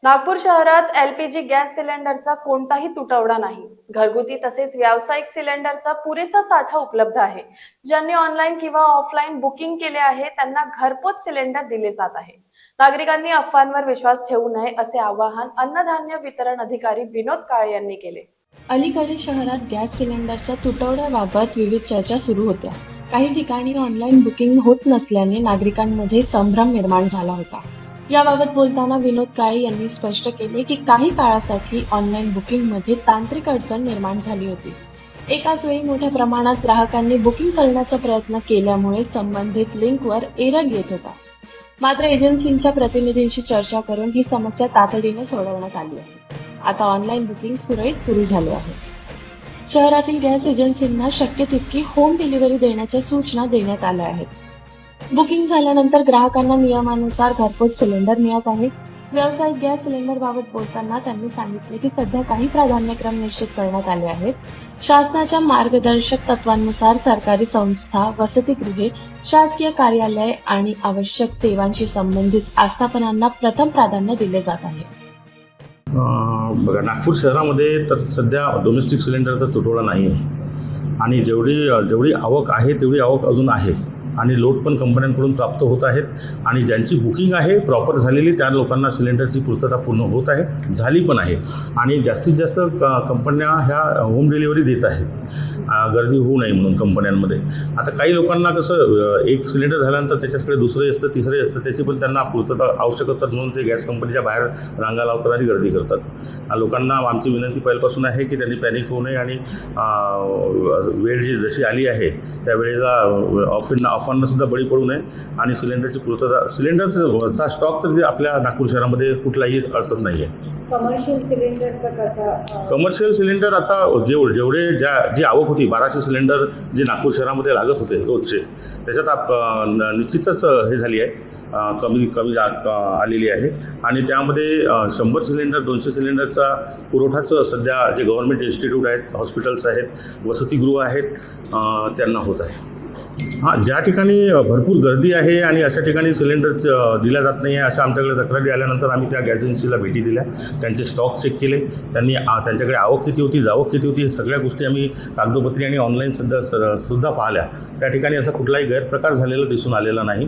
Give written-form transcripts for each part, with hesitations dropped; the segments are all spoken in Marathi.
नागपूर शहरात एलपीजी गॅस सिलेंडरचा कोणताही तुटवडा नाही। घरगुती तसेच व्यावसायिक सिलेंडरचा पुरेसा साठा उपलब्ध आहे। ज्यांनी ऑनलाईन किंवा ऑफलाईन बुकिंग केले आहे त्यांना घरपोच सिलेंडर दिले जात आहे। नागरिकांनी अफवांवर विश्वास ठेवू नये असे आवाहन अन्नधान्य वितरण अधिकारी विनोद काळे यांनी केले। अलीकडे शहरात गॅस सिलेंडरच्या तुटवड्याबाबत विविध चर्चा सुरू होत्या। काही ठिकाणी ऑनलाईन बुकिंग होत नसल्याने नागरिकांमध्ये संभ्रम निर्माण झाला होता। याबाबत बोलताना विनोद काळे यांनी स्पष्ट केले की काही काळासाठी ऑनलाईन बुकिंगमध्ये तांत्रिक अडचण निर्माण झाली होती। एकाच वेळी मोठ्या प्रमाणात ग्राहकांनी बुकिंग करण्याचा प्रयत्न केल्यामुळे संबंधित लिंकवर एरर येत होता। मात्र एजन्सींच्या प्रतिनिधींशी चर्चा करून ही समस्या तातडीने सोडवण्यात आली आहे। आता ऑनलाईन बुकिंग सुरळीत सुरू झाले आहे। शहरातील गॅस एजन्सींना शक्य तितकी होम डिलिव्हरी देण्याच्या सूचना देण्यात आल्या आहेत। बुकिंग झाल्यानंतर ग्राहकांना नियमानुसार घरपोच सिलेंडर मिळत आहे। व्यावसायिक गॅस सिलेंडर बाबत बोलताना त्यांनी सांगितले की सध्या काही प्राधान्यक्रम निश्चित करण्यात आले आहेत। शासनाच्या मार्गदर्शक तत्वांनुसार सरकारी संस्था, वसतिगृहे, शासकीय कार्यालय आणि आवश्यक सेवांशी संबंधित आस्थापनांना प्रथम प्राधान्य दिले जात आहे। बघा, नागपूर शहरामध्ये तर सध्या डोमेस्टिक सिलेंडरचा तुटवडा नाही आहे आणि जेवढी आवक आहे तेवढी आवक अजून आहे आणि लोट पण कंपन्यांकडून प्राप्त होत आहेत आणि ज्यांची बुकिंग आहे प्रॉपर झालेली त्या लोकांना सिलेंडरची पूर्तता पूर्ण होत आहे, झाली पण आहे आणि जास्तीत जास्त कंपन्या ह्या होम डिलिव्हरी देत आहेत, गर्दी होऊ नये म्हणून कंपन्यांमध्ये। आता काही लोकांना कसं एक सिलेंडर झाल्यानंतर त्याच्याकडे दुसरंही असतं, तिसरंही असतं, त्याची पण त्यांना पूर्तता आवश्यक असतात म्हणून ते गॅस कंपनीच्या बाहेर रांगा लावतात आणि गर्दी करतात। लोकांना आमची विनंती पहिल्यापासून आहे की त्यांनी पॅनिक होऊ नये आणि वेळ जशी आली आहे त्या वेळेला अफवांना सुद्धा बळी पडू नये आणि सिलेंडरची पूर्तता, सिलेंडरचा स्टॉक तर आपल्या नागपूर शहरामध्ये कुठलाही अडचण नाही आहे। कमर्शियल सिलेंडरचा कसा? कमर्शियल सिलेंडर आता जेवढे जी आवक होती 1200 सिलेंडर जे नागपूर शहरामध्ये लागत होते रोजचे, त्याच्यात निश्चितच हे झाली आहे, कमी आलेली आहे आणि त्यामध्ये 100 सिलेंडर 200 सिलेंडरचा पुरवठाचं सध्या जे गव्हर्नमेंट इन्स्टिट्यूट आहेत, हॉस्पिटल्स आहेत, वसतिगृह आहेत त्यांना होत आहे। ज्या ठिकाणी भरपूर गर्दी आहे आणि अशा ठिकाणी सिलेंडर दिल्या जात नाही आहे अशा आमच्याकडे तक्रारी आल्यानंतर आम्ही त्या गॅस एजन्सीला भेटी दिल्या, त्यांचे स्टॉक चेक केले, त्यांच्याकडे आवक किती होती, जावक किती होती, सगळ्या गोष्टी आम्ही कागदोपत्री आणि ऑनलाईन सुद्धा पाहिल्या। त्या ठिकाणी असा कुठलाही गैरप्रकार झालेला दिसून आलेला नाही।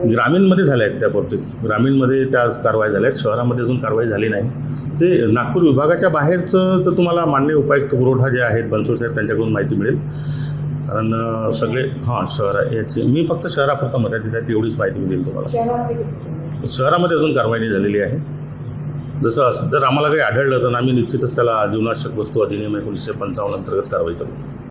ग्रामीणमध्ये झाल्या आहेत त्या बाबतीत, ग्रामीणमध्ये त्या कारवाई झाल्या आहेत, शहरामध्ये अजून कारवाई झाली नाही। ते नागपूर विभागाच्या बाहेरचं तर तुम्हाला माननीय उपायुक्त पुरवठा जे आहेत बनसोड साहेब त्यांच्याकडून माहिती मिळेल, कारण सगळे शहर याची मी फक्त शहरापुरता मर्यादित आहे तेवढीच माहिती मिळेल तुम्हाला। शहरामध्ये अजून कारवाई नाही झालेली आहे। जसं जर आम्हाला काही आढळलं तर आम्ही निश्चितच त्याला जीवनावश्यक वस्तू अधिनियम 1955 अंतर्गत कारवाई करू।